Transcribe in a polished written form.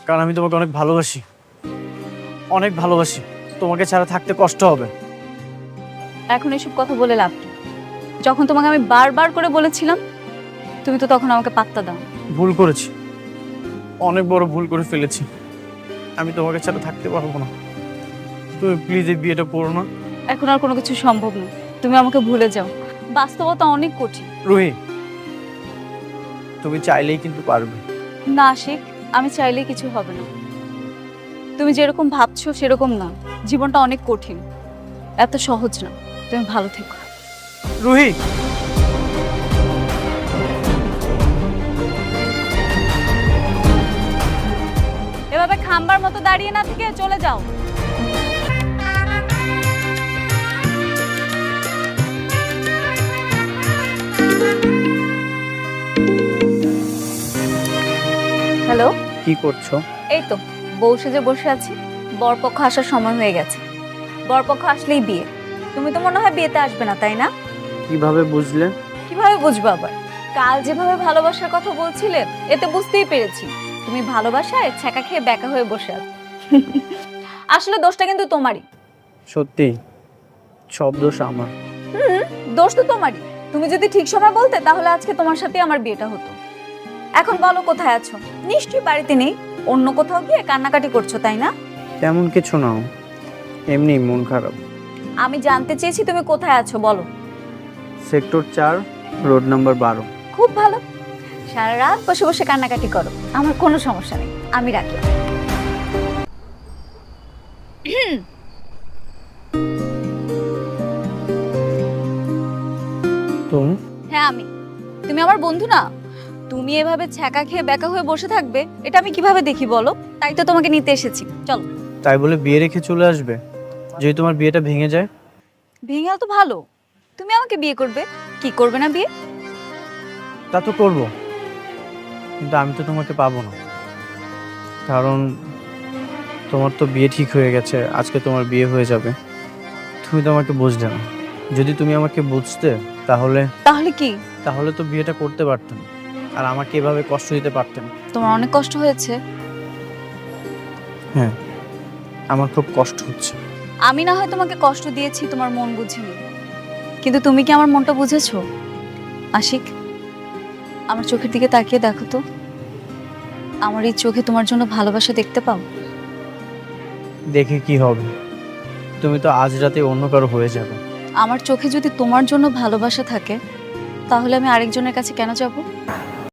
কারণ আমি তোমাকে অনেক ভালোবাসি, অনেক ভালোবাসি। তোমাকে ছাড়া থাকতে কষ্ট হবে। এখন এসব কথা বলে লাভ কি? যখন তোমাকে আমি বারবার করে বলেছিলাম, তুমি তো তখন আমাকে পাত্তা দাও। ভুল করেছি, অনেক বড় ভুল করে ফেলেছি। আমি তোমাকে ছাড়া থাকতে পারবো না। তুমি প্লিজ এই বিয়েটা করো না। এখন আর কোনো কিছু সম্ভব না। তুমি আমাকে ভুলে যাও। বাস্তবতা অনেক কঠিন। রুহি, তুমি চাইলেই কিন্তু পারবে। না আশিক, আমি চাইলেই কিছু হবে না। তুমি যেরকম ভাবছো সেরকম না। জীবনটা অনেক কঠিন, এত সহজ না। তুমি ভালো থেকো। রুহি, এভাবে খাম্বার মতো দাঁড়িয়ে না থেকে চলে যাও। হ্যালো। কি করছো? এই তো বউ সেজে বসে আছি। বরপক্ষ আসার সময় হয়ে গেছে। বরপক্ষ আসলেই বিয়ে। তুমি তো মনে হয় বিয়েতে আসবে না, তাই না? কিভাবে বুঝলে? কিভাবে বুঝবো আবার? কাল যেভাবে ভালোবাসার কথা বলছিলে, এতে বুঝতেই পেরেছি তুমি ভালোবাসায় ছ্যাঁকা খেয়ে ব্যাকা হয়ে বসে আছো। আসলে দোষটা কিন্তু তোমারই। সত্যি সব দোষ আমার। দোষ তো তোমারই। তুমি যদি ঠিক সময় বলতে তাহলে আজকে তোমার সাথে আমার বিয়েটা হতো। এখন বলো কোথায় আছো? নিশ্চয়ই বাড়িতে নেই, অন্য কোথাও গিয়ে কান্নাকাটি করছো, তাই না? তেমন কিছু না, এমনি মন খারাপ। আমি জানতে চেয়েছি তুমি কোথায় আছো, বলো। Sector 4, road number 12। খুব ভালো। সারা রাত বসে বসে কান্নাকাটি করো, আমার কোনো সমস্যা নেই, আমি রাখি। তুমি? হ্যাঁ আমি। তুমি আমার বন্ধু না। তুমি এভাবে ছ্যাঁকা খেয়ে ব্যাকা হয়ে বসে থাকবে, এটা আমি কিভাবে দেখি বলো? তাই তো তোমাকে নিতে এসেছি, চলো। তাই বলে বিয়ে রেখে চলে আসবে? যদি তোমার বিয়েটা ভেঙে যায়? ভেঙে গেল তো ভালো। তুমি আমাকে বিয়ে করবে, কি করবে না বিয়ে? তা তো করবো, কিন্তু আমি তো তোমাকে পাবো না। কারণ তোমার তো বিয়ে ঠিক হয়ে গেছে, আজকে তোমার বিয়ে হয়ে যাবে। তুমি তো আমাকে বুঝলে না। যদি তুমি আমাকে বুঝতে তাহলে তাহলে কি? তাহলে তো বিয়েটা করতে পারতাম, আর আমাকে এভাবে কষ্ট দিতে পারতেন। তোমার অনেক কষ্ট হয়েছে। হ্যাঁ, আমার খুব কষ্ট হচ্ছে। আমি না হয় তোমাকে কষ্ট দিয়েছি, তোমার মন বুঝিনি, কিন্তু তুমি কি আমার মনটা বুঝেছো? আশিক, আমার চোখের দিকে তাকিয়ে দেখো তো। আমার এই চোখে তোমার জন্য ভালোবাসা দেখতে পাও? দেখে কি হবে? তুমি তো আজ রাতে অন্য কারো হয়ে যাবে। আমার চোখে যদি তোমার জন্য ভালোবাসা থাকে, তাহলে আমি আরেকজনের কাছে কেন যাব?